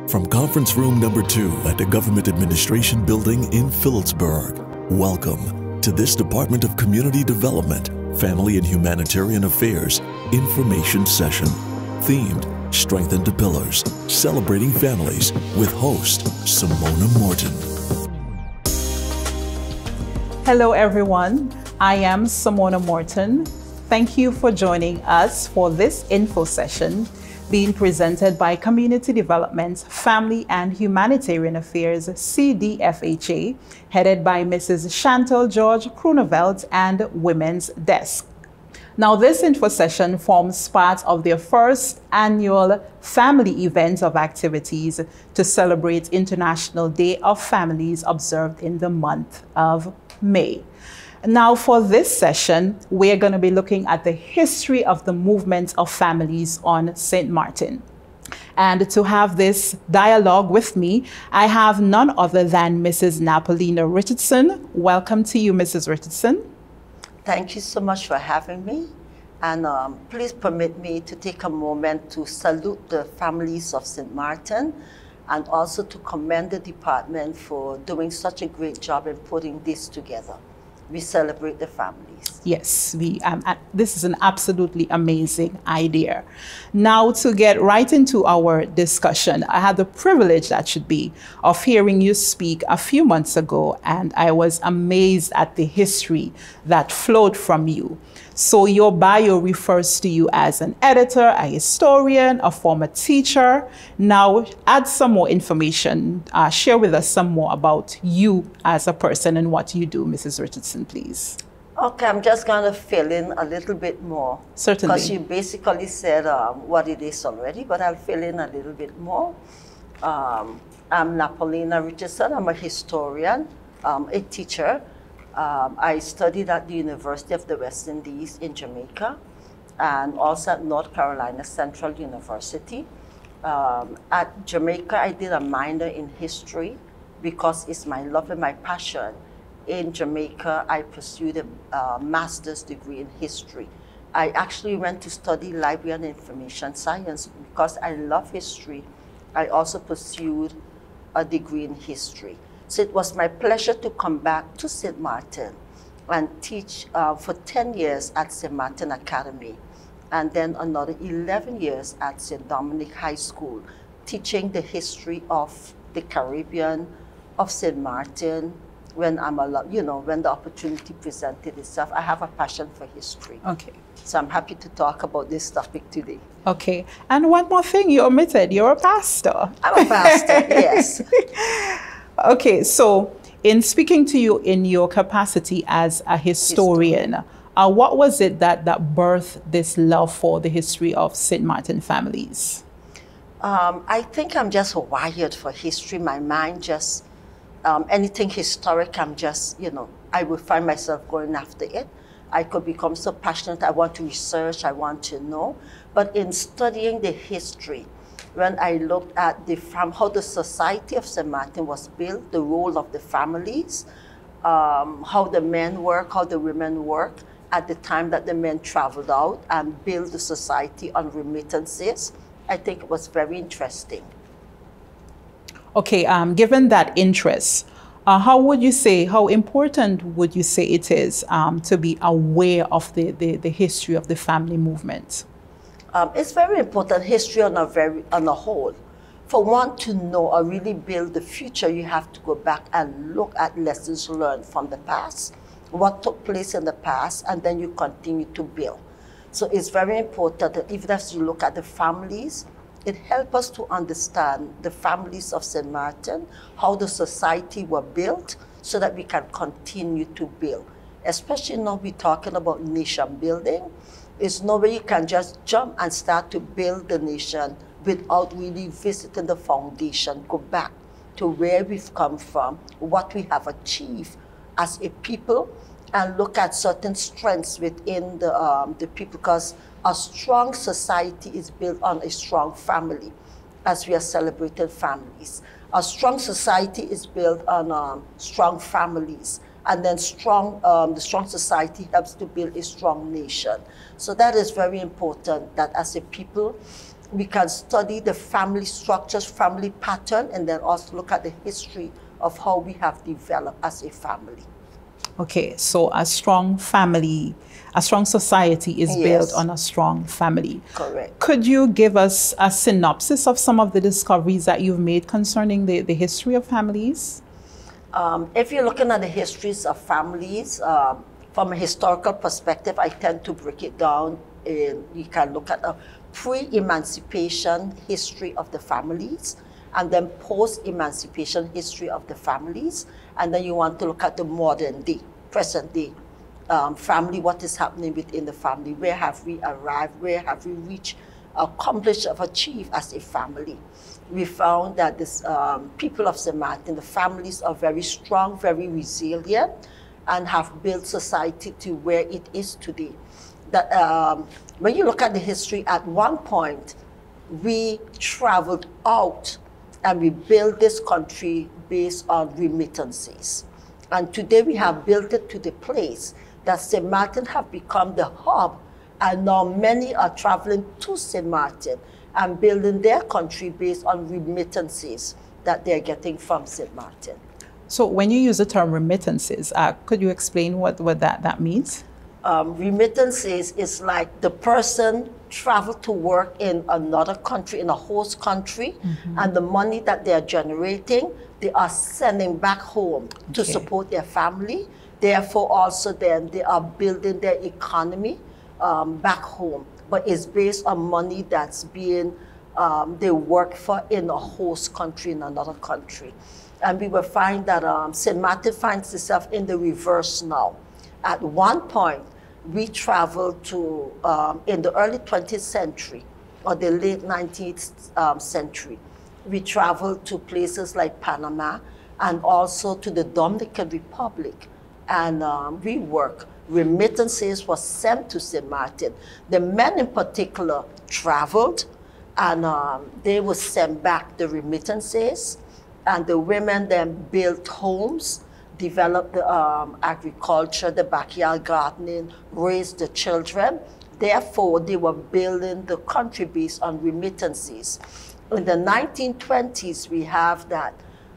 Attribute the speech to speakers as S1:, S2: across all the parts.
S1: From conference room number 2 at the Government Administration Building in Phillipsburg, welcome to this Department of Community Development, Family and Humanitarian Affairs information session, themed Strengthen the Pillars, Celebrating Families with host Semona Morton.
S2: Hello everyone, I am Semona Morton. Thank you for joining us for this info session being presented by Community Development, Family and Humanitarian Affairs, CDFHA, headed by Mrs. Chantal George Krooneveld and Women's Desk. Now, this info session forms part of their first annual family event of activities to celebrate International Day of Families observed in the month of May. Now, for this session, we're going to be looking at the history of the movement of families on St. Martin. And to have this dialogue with me, I have none other than Mrs. Napolina Richardson. Welcome to you, Mrs. Richardson.
S3: Thank you so much for having me. And please permit me to take a moment to salute the families of St. Martin and also to commend the department for doing such a great job in putting this together. We celebrate the families.
S2: Yes, this is an absolutely amazing idea. Now, to get right into our discussion, I had the privilege, that should be, of hearing you speak a few months ago, and I was amazed at the history that flowed from you. So your bio refers to you as an editor, a historian, a former teacher. Now, add some more information. Share with us some more about you as a person and what you do, Mrs. Richardson, please.
S3: Okay, I'm just going to fill in a little bit more.
S2: Certainly.
S3: Because you basically said what it is already, but I'll fill in a little bit more. I'm Napolina Richardson. I'm a historian, a teacher. I studied at the University of the West Indies in Jamaica and also at North Carolina Central University. At Jamaica, I did a minor in history because it's my love and my passion. In Jamaica, I pursued a master's degree in history. I actually went to study library and information science because I love history. I also pursued a degree in history. So it was my pleasure to come back to St. Martin and teach for 10 years at St. Martin Academy, and then another 11 years at St. Dominic High School, teaching the history of the Caribbean, of St. Martin. When when the opportunity presented itself, I have a passion for history.
S2: Okay.
S3: So I'm happy to talk about this topic today.
S2: Okay. And one more thing you omitted, you're a pastor.
S3: I'm a pastor, yes.
S2: Okay, so in speaking to you in your capacity as a historian, what was it that birthed this love for the history of St. Martin families?
S3: I think I'm just wired for history. My mind just, anything historic, I'm just, I would find myself going after it. I could become so passionate. I want to research, I want to know. But in studying the history, when I looked at how the society of St. Martin was built, the role of the families, how the men work, how the women work, at the time that the men traveled out and built the society on remittances, I think it was very interesting.
S2: Okay, given that interest, how important would you say it is to be aware of the history of the family movement?
S3: It's very important, history on a whole. For one to know or really build the future, you have to go back and look at lessons learned from the past, what took place in the past, and then you continue to build. So it's very important that even as you look at the families, it helps us to understand the families of St. Martin, how the society were built, so that we can continue to build. Especially now we're talking about nation building. It's no way you can just jump and start to build the nation without really visiting the foundation, go back to where we've come from, what we have achieved as a people, and look at certain strengths within the people, because a strong society is built on a strong family, as we are celebrating families. A strong society is built on strong families, and then the strong society helps to build a strong nation. So that is very important, that as a people, we can study the family structures, family pattern, and then also look at the history of how we have developed as a family.
S2: Okay, so a strong family, a strong society is built on a strong family.
S3: Correct.
S2: Could you give us a synopsis of some of the discoveries that you've made concerning the history of families?
S3: If you're looking at the histories of families, from a historical perspective, I tend to break it down. You can look at a pre-emancipation history of the families, and then post-emancipation history of the families. And then you want to look at the modern day, present day family, what is happening within the family, where have we arrived, where have we reached, accomplished, or achieved as a family. We found that this people of St. Martin, the families are very strong, very resilient, and have built society to where it is today. That when you look at the history, at one point, we traveled out and we built this country based on remittances. And today we have built it to the place that St. Martin have become the hub, and now many are traveling to St. Martin and building their country based on remittances that they're getting from St. Martin.
S2: So when you use the term remittances, could you explain what that means?
S3: Remittances is like the person traveled to work in another country, in a host country, and the money that they are generating, they are sending back home to support their family. Therefore, also then they are building their economy back home, but it's based on money that's being, they work for in a host country, in another country. And we will find that St. Martin finds itself in the reverse now. At one point, we traveled to, in the early 20th century or the late 19th century, we traveled to places like Panama and also to the Dominican Republic. And we work. Remittances were sent to St. Martin. The men in particular traveled, and they would send back the remittances, and the women then built homes, developed the agriculture, the backyard gardening, raised the children. Therefore, they were building the country based on remittances. In the 1920s, we have that.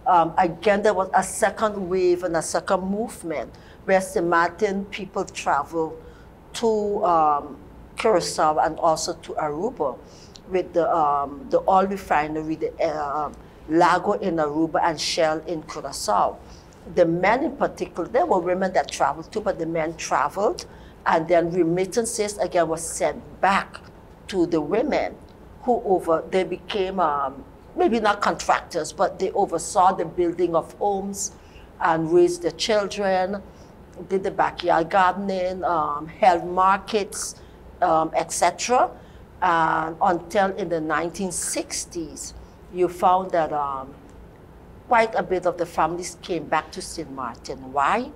S3: Again, there was a second wave and a second movement where St. Martin people traveled to Curacao and also to Aruba with the oil refinery, the Lago in Aruba and Shell in Curacao. The men in particular, there were women that traveled too, but the men traveled, and then remittances again were sent back to the women who they became, maybe not contractors, but they oversaw the building of homes and raised the children, did the backyard gardening, held markets, etc. Until in the 1960s, you found that quite a bit of the families came back to St. Martin. Why?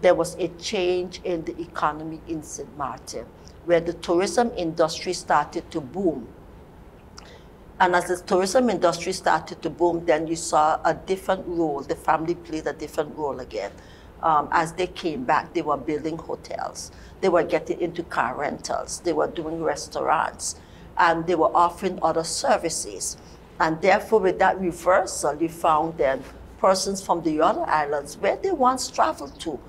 S3: There was a change in the economy in St. Martin, where the tourism industry started to boom. And as the tourism industry started to boom, then you saw a different role. The family played a different role again. As they came back, they were building hotels. They were getting into car rentals. They were doing restaurants. And they were offering other services. And therefore, with that reversal, you found then persons from the other islands where they once traveled to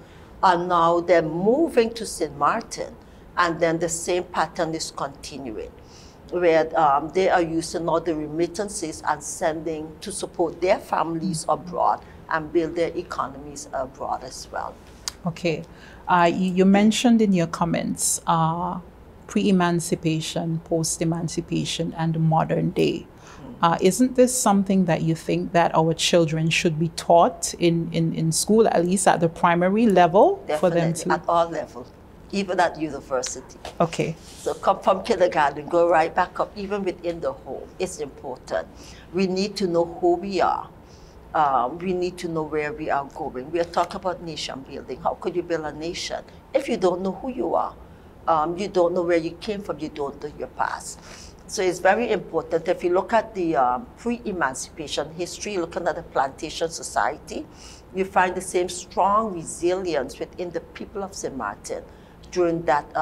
S3: are now they're moving to St. Martin. And then the same pattern is continuing, where they are using all the remittances and sending to support their families abroad and build their economies abroad as well.
S2: Okay. You mentioned in your comments pre-emancipation, post-emancipation, and modern day. Isn't this something that you think that our children should be taught in school, at least at the primary level?
S3: Definitely,
S2: for them to?
S3: At all levels, even at university.
S2: Okay.
S3: So come from kindergarten, go right back up, even within the home. It's important. We need to know who we are. We need to know where we are going. We are talking about nation building. How could you build a nation if you don't know who you are? You don't know where you came from, you don't know your past. So it's very important. If you look at the pre-emancipation history, looking at the plantation society, you find the same strong resilience within the people of St. Martin during that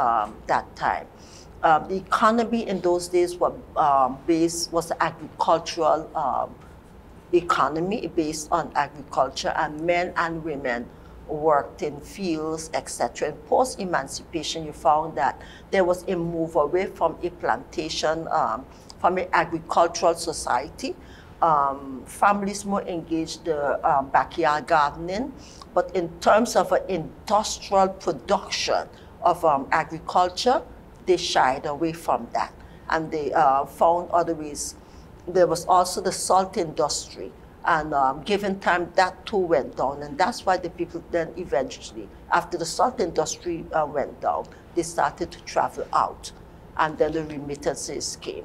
S3: time. the economy in those days was the agricultural economy, based on agriculture, and men and women worked in fields, etc. In post-emancipation, you found that there was a move away from a plantation, from an agricultural society. Families more engaged the backyard gardening, but in terms of an industrial production of agriculture, they shied away from that, and they found other ways. There was also the salt industry, and given time, that too went down, and that's why the people then eventually, after the salt industry went down, they started to travel out, and then the remittances came.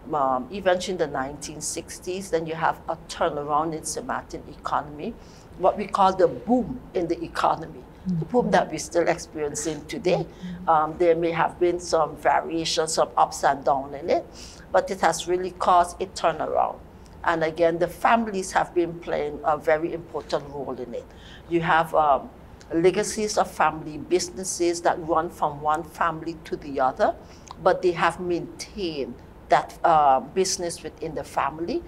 S3: Eventually in the 1960s, then you have a turnaround in Sematan economy, what we call the boom in the economy, the boom that we're still experiencing today. There may have been some variations, some ups and downs in it, but it has really caused a turnaround. And again, the families have been playing a very important role in it. You have legacies of family businesses that run from one family to the other, but they have maintained that business within the family,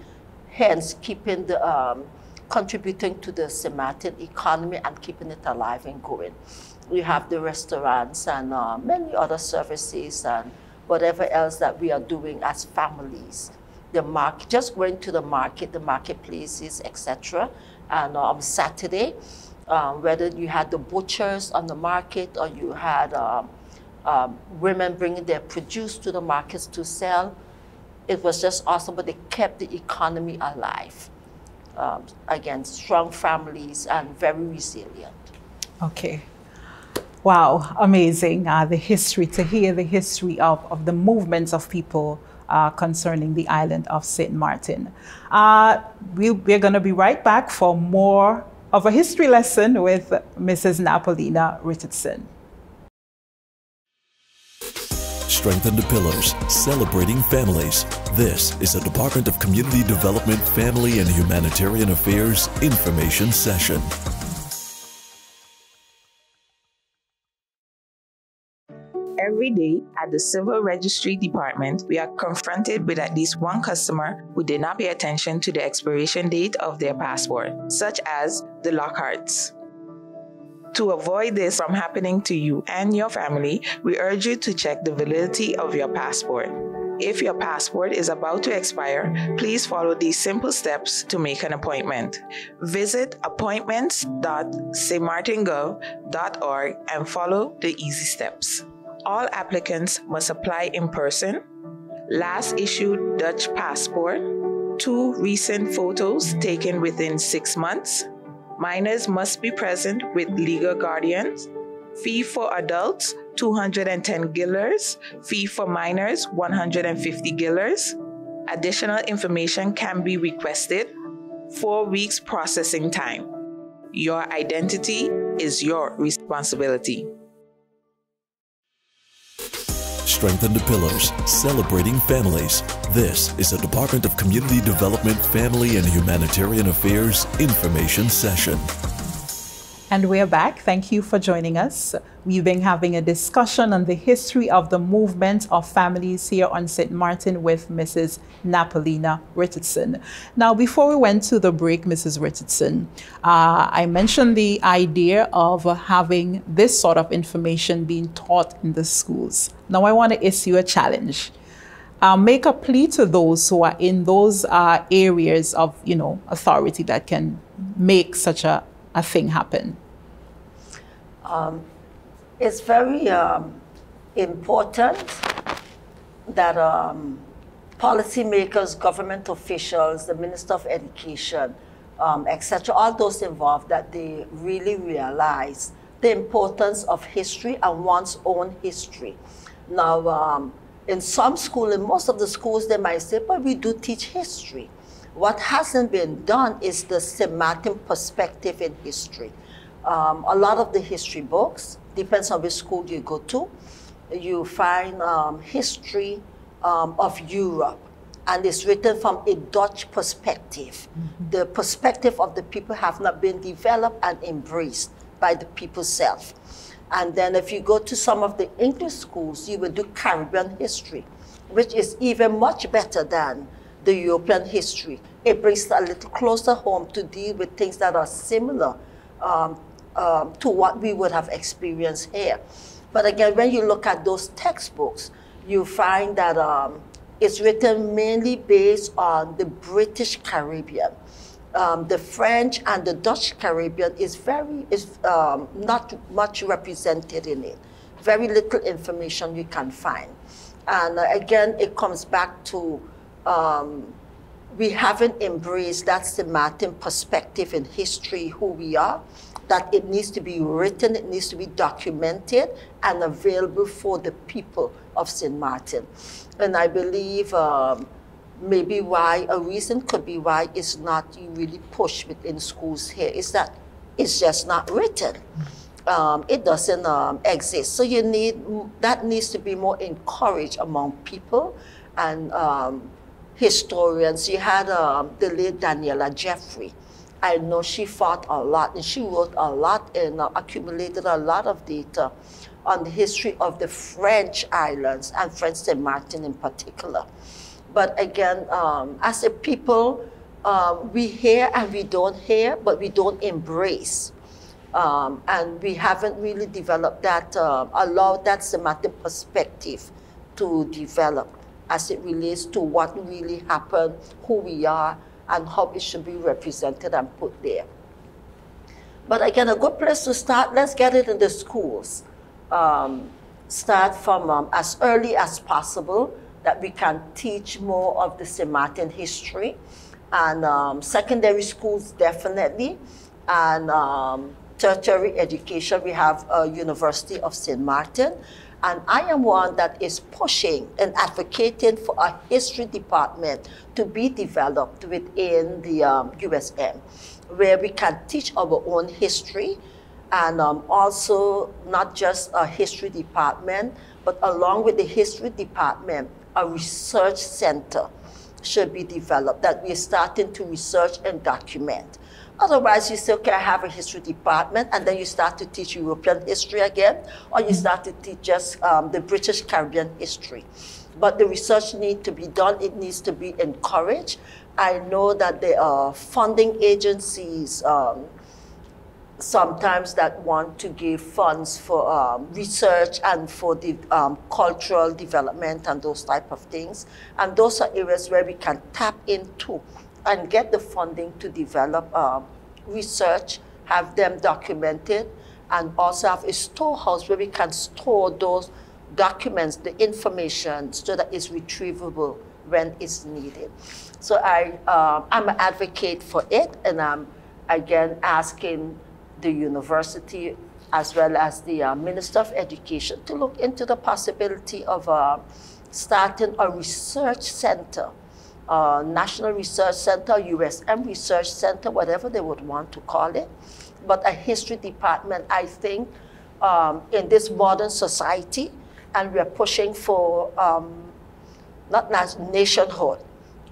S3: hence keeping the, contributing to the Sematan economy and keeping it alive and going. We have the restaurants and many other services and whatever else that we are doing as families. The market, just going to the market, the marketplaces, etc. And on Saturday, whether you had the butchers on the market or you had women bringing their produce to the markets to sell, it was just awesome, but they kept the economy alive. Again, strong families and very resilient.
S2: Okay. Wow, amazing. The history, to hear the history of the movements of people concerning the island of St. Martin. We're going to be right back for more of a history lesson with Mrs. Napolina Richardson.
S1: Strengthen the Pillars, Celebrating Families. This is a Department of Community Development, Family and Humanitarian Affairs information session.
S4: Every day at the Civil Registry Department, we are confronted with at least one customer who did not pay attention to the expiration date of their passport, such as the Lockharts. To avoid this from happening to you and your family, we urge you to check the validity of your passport. If your passport is about to expire, please follow these simple steps to make an appointment. Visit appointments.stmartingov.org and follow the easy steps. All applicants must apply in person, last issued Dutch passport, 2 recent photos taken within 6 months, minors must be present with legal guardians, fee for adults, 210 guilders, fee for minors, 150 guilders. Additional information can be requested, 4 weeks processing time. Your identity is your responsibility.
S1: Strengthen the Pillars, Celebrating Families. This is a Department of Community Development, Family and Humanitarian Affairs information session.
S2: And we're back. Thank you for joining us. We've been having a discussion on the history of the movement of families here on St. Martin with Mrs. Napolina Richardson. Now, before we went to the break, Mrs. Richardson, I mentioned the idea of having this sort of information being taught in the schools. Now, I want to issue a challenge. Make a plea to those who are in those areas of, authority that can make such a thing happen.
S3: It's very important that policymakers, government officials, the Minister of Education, etc., all those involved, that they really realize the importance of history and one's own history. Now, in some schools, in most of the schools, they might say, but we do teach history. What hasn't been done is the Sematan perspective in history. A lot of the history books, depends on which school you go to, you find history of Europe, and it's written from a Dutch perspective. Mm-hmm. The perspective of the people have not been developed and embraced by the people self. And then if you go to some of the English schools, you will do Caribbean history, which is even much better than the European history. It brings it a little closer home to deal with things that are similar to what we would have experienced here. But again, when you look at those textbooks, you find that it's written mainly based on the British Caribbean. The French and the Dutch Caribbean is not much represented in it. Very little information you can find. And again, it comes back to we haven't embraced that St. Martin perspective in history, who we are, that it needs to be written, it needs to be documented and available for the people of St. Martin. And I believe maybe a reason could be why it's not really pushed within schools here is that it's just not written. It doesn't exist. So that needs to be more encouraged among people and historians. You had the late Daniela Jeffrey. I know she fought a lot and she wrote a lot and accumulated a lot of data on the history of the French islands and French St. Martin in particular. But again, as a people, we hear and we don't hear, but we don't embrace. And we haven't really developed that, allowed that St. Martin perspective to develop as it relates to what really happened, who we are, and how it should be represented and put there. But again, a good place to start, let's get it in the schools. Start from as early as possible, that we can teach more of the St. Martin history. And secondary schools, definitely. And tertiary education, we have University of St. Martin. And I am one that is pushing and advocating for a history department to be developed within the USM, where we can teach our own history and also not just a history department, but along with the history department, a research center should be developed that we're starting to research and document. Otherwise, you say, okay, I have a history department, and then you start to teach European history again, or you start to teach just the British Caribbean history. But the research needs to be done. It needs to be encouraged. I know that there are funding agencies sometimes that want to give funds for research and for the cultural development and those type of things. And those are areas where we can tap into and get the funding to develop research, have them documented, and also have a storehouse where we can store those documents, the information, so that it's retrievable when it's needed. So I'm an advocate for it, and I'm again asking the university as well as the Minister of Education to look into the possibility of starting a research center, National Research Center, USM Research Center, whatever they would want to call it. But a history department, I think, in this modern society, and we're pushing for not nationhood.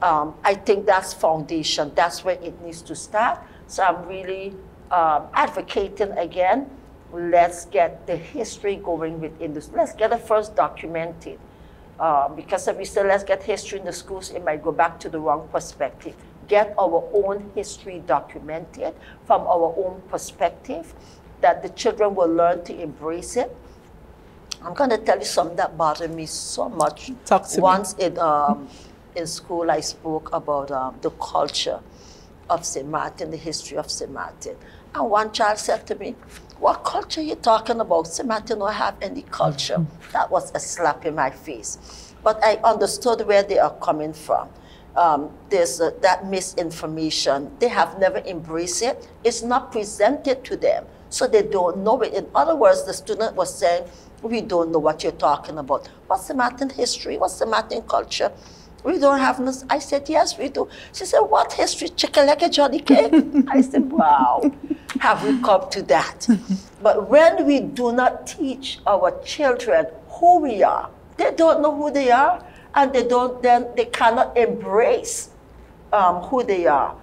S3: I think that's foundation. That's where it needs to start. So I'm really advocating again, let's get the history going within this. Let's get it first documented. Because if we say let's get history in the schools, it might go back to the wrong perspective. Get our own history documented from our own perspective, that the children will learn to embrace it. I'm going to tell you something that bothered me so much.
S2: Talk to me.
S3: Once in school, I spoke about the culture of St. Martin, the history of St. Martin. And one child said to me, what culture are you talking about? St. Martin don't have any culture. That was a slap in my face. But I understood where they are coming from. There's that misinformation. They have never embraced it. It's not presented to them, so they don't know it. In other words, the student was saying, we don't know what you're talking about. What's St. Martin history? What's St. Martin culture? We don't have no. I said, yes, we do. She said, what history? Chicken like a Johnny cake? I said, wow, have we come to that? But when we do not teach our children who we are, they don't know who they are, and they cannot embrace who they are.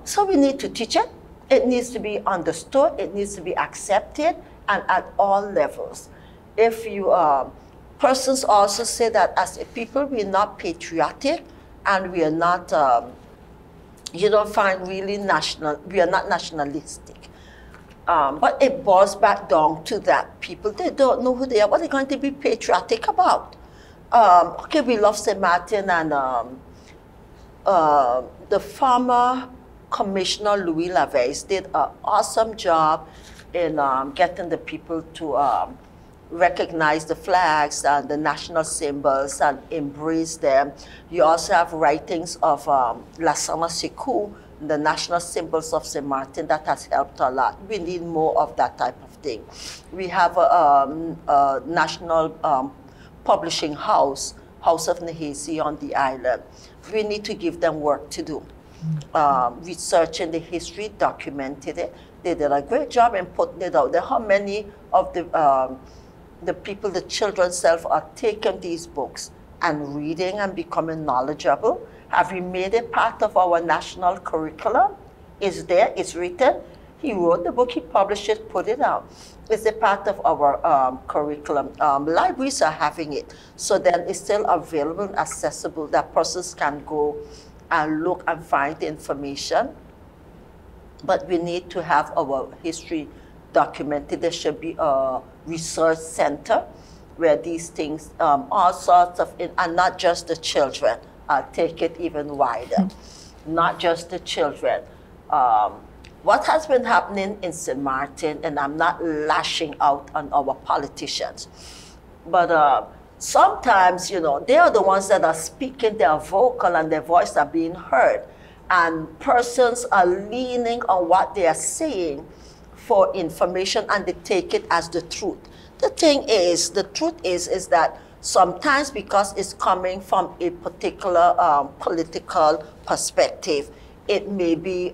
S3: So we need to teach it. It needs to be understood. It needs to be accepted. and at all levels. If you, persons also say that as a people, we're not patriotic and we are not, you don't find really national, we are not nationalistic. But it boils back down to that people, they don't know who they are, what they're going to be patriotic about. Okay, we love St. Martin, and the former Commissioner Louis Laveis did an awesome job in getting the people to recognize the flags and the national symbols and embrace them. You also have writings of La Sama Sekou, the national symbols of St. Martin, that has helped a lot. We need more of that type of thing. We have a national publishing house, House of Nahesi on the island. We need to give them work to do. Researching the history, documented it. They did a great job in putting it out there. How many of the people, the children self, are taking these books and reading and becoming knowledgeable? Have we made it part of our national curriculum? It's there, it's written. He wrote the book, he published it, put it out. It's a part of our curriculum. Libraries are having it. So then it's still available and accessible that persons can go and look and find the information. But we need to have our history documented. There should be a research center where these things, all sorts of, and not just the children, take it even wider, not just the children. What has been happening in St. Martin, and I'm not lashing out on our politicians, but sometimes, you know, they are the ones that are speaking, they are vocal and their voice are being heard. And persons are leaning on what they are saying for information and they take it as the truth. The thing is, the truth is that sometimes because it's coming from a particular political perspective, it may be,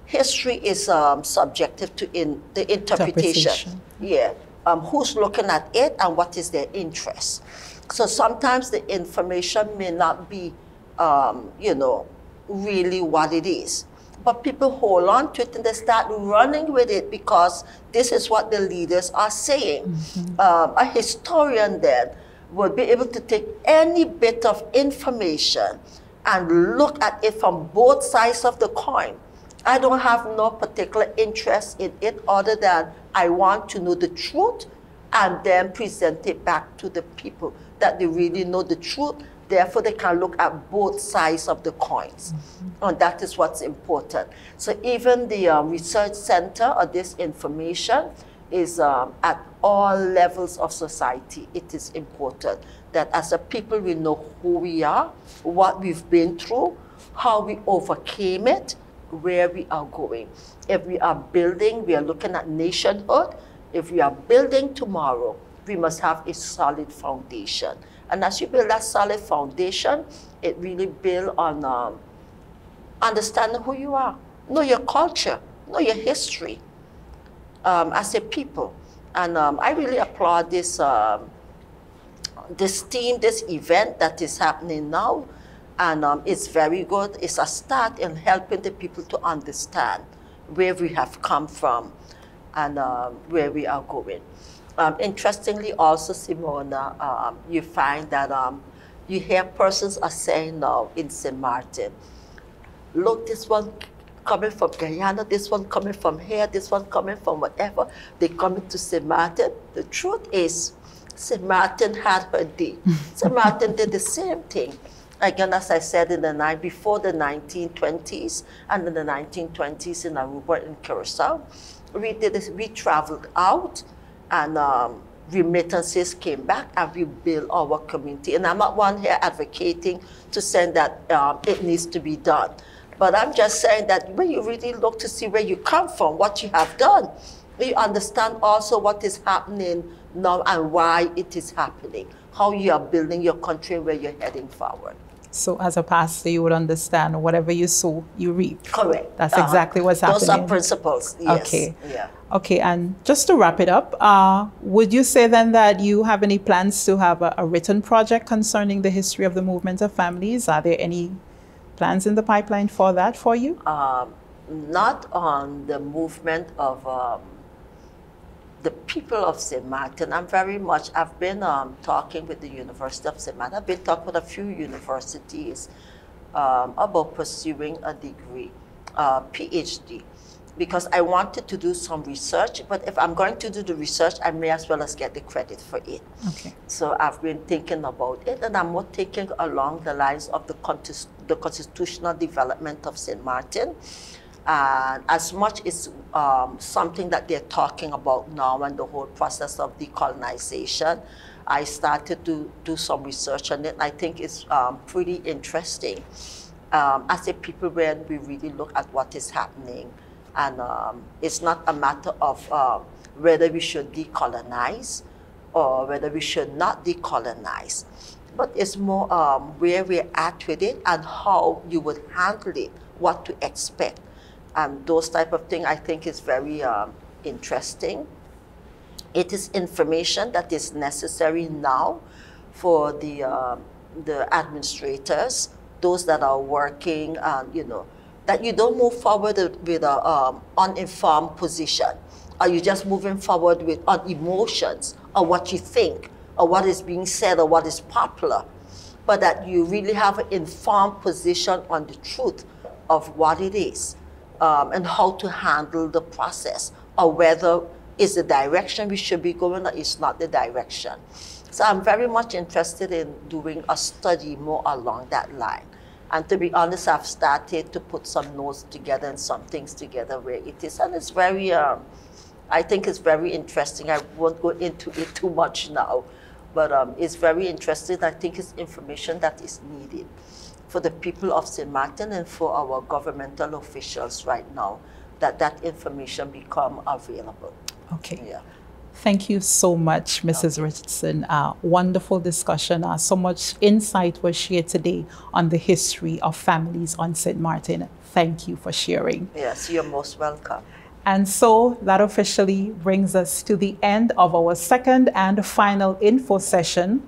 S3: history is subjective to the interpretation. Yeah, who's looking at it and what is their interest. So sometimes the information may not be, you know, really what it is. But people hold on to it and they start running with it because this is what the leaders are saying. A historian then will be able to take any bit of information and look at it from both sides of the coin. I don't have no particular interest in it other than I want to know the truth and then present it back to the people that they really know the truth. Therefore, they can look at both sides of the coins. And that is what's important. So even the research center of this information is at all levels of society. It is important that as a people, we know who we are, what we've been through, how we overcame it, where we are going. If we are building, we are looking at nationhood. If we are building tomorrow, we must have a solid foundation. And as you build that solid foundation, it really builds on understanding who you are, know your culture, know your history as a people. And I really applaud this, this team, this event that is happening now. And it's very good. It's a start in helping the people to understand where we have come from and where we are going. Interestingly also, Semona, you find that you hear persons are saying now in St. Martin, look, this one coming from Guyana, this one coming from here, this one coming from whatever, they coming to St. Martin. The truth is, St. Martin had her day. St. Martin did the same thing. Again, as I said, before the 1920s and in the 1920s in Aruba and Curacao, we did this, we traveled out and remittances came back and we built our community. And I'm not one here advocating to say that it needs to be done. But I'm just saying that when you really look to see where you come from, what you have done, you understand also what is happening now and why it is happening, how you are building your country and where you're heading forward.
S2: So as a pastor, you would understand whatever you sow, you reap.
S3: Correct.
S2: That's exactly what's happening.
S3: Those are principles, yes.
S2: Okay.
S3: Yeah.
S2: Okay, and just to wrap it up, would you say then that you have any plans to have a written project concerning the history of the movement of families? Are there any plans in the pipeline for that for you?
S3: Not on the movement of the people of St. Martin, I've been talking with the University of St. Martin. I've been talking with a few universities about pursuing a degree, PhD, because I wanted to do some research, but if I'm going to do the research, I may as well as get the credit for it.
S2: Okay.
S3: So I've been thinking about it, and I'm more thinking along the lines of the constitutional development of St. Martin. And as much as something that they're talking about now and the whole process of decolonization, I started to do some research on it. I think it's pretty interesting as a people when we really look at what is happening. And it's not a matter of whether we should decolonize or whether we should not decolonize, but it's more where we're at with it and how you would handle it, what to expect. And those type of things I think is very interesting. It is information that is necessary now for the administrators, those that are working, you know, that you don't move forward with an uninformed position, or you just moving forward with on emotions or what you think or what is being said or what is popular, but that you really have an informed position on the truth of what it is and how to handle the process, or whether is the direction we should be going or is not the direction. So I'm very much interested in doing a study more along that line. And to be honest, I've started to put some notes together and some things together where it is. And it's very, I think it's very interesting. I won't go into it too much now, but it's very interesting. I think it's information that is needed for the people of St. Martin and for our governmental officials right now, that information become available.
S2: Okay.
S3: Yeah.
S2: Thank you so much, Mrs. Richardson. Wonderful discussion. So much insight was shared today on the history of families on St. Martin. Thank you for sharing.
S3: Yes, you're most welcome.
S2: And so that officially brings us to the end of our second and final info session,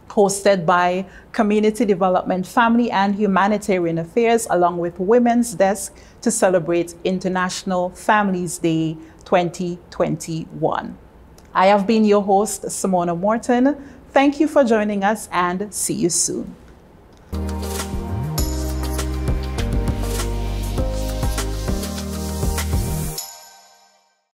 S2: hosted by Community Development, Family and Humanitarian Affairs, along with Women's Desk, to celebrate International Families Day 2021. I have been your host, Semona Morton. Thank you for joining us and see you soon.